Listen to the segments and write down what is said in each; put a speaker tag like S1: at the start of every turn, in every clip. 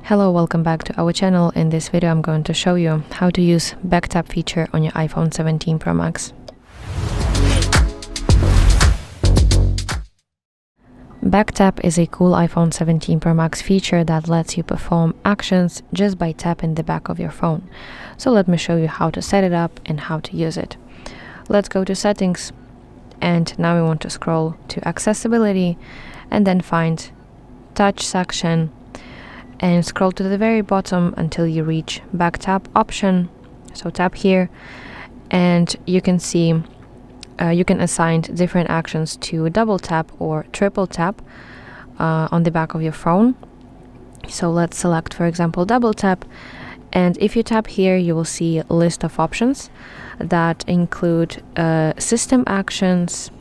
S1: Hello, welcome back to our channel. In this video I'm going to show you how to use back tap feature on your iPhone 17 Pro Max. Back tap is a cool iPhone 17 Pro Max feature that lets you perform actions just by tapping the back of your phone. So let me show you how to set it up and how to use it. Let's go to settings, and now we want to scroll to accessibility and then find touch section and scroll to the very bottom until you reach back tap option. So tap here and you can see you can assign different actions to double tap or triple tap on the back of your phone. So let's select, for example, double tap, and if you tap here you will see a list of options that include system actions.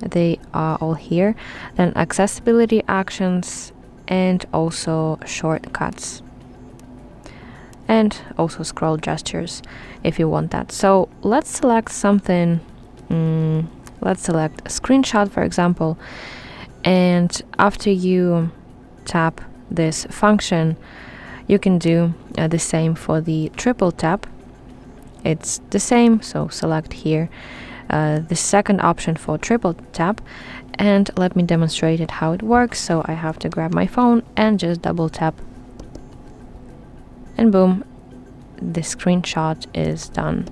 S1: They are all here, then accessibility actions, and also shortcuts, and also scroll gestures if you want that. So let's select something. Let's select a screenshot, for example, and after you tap this function you can do the same for the triple tap. It's the same, so select here the second option for triple tap, and let me demonstrate it how it works. So I have to grab my phone and just double tap, and boom, the screenshot is done.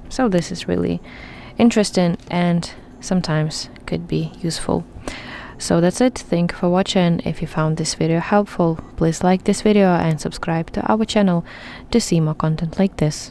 S1: So this is really interesting and sometimes could be useful. So that's it. Thank you for watching. If you found this video helpful, please like this video and subscribe to our channel to see more content like this.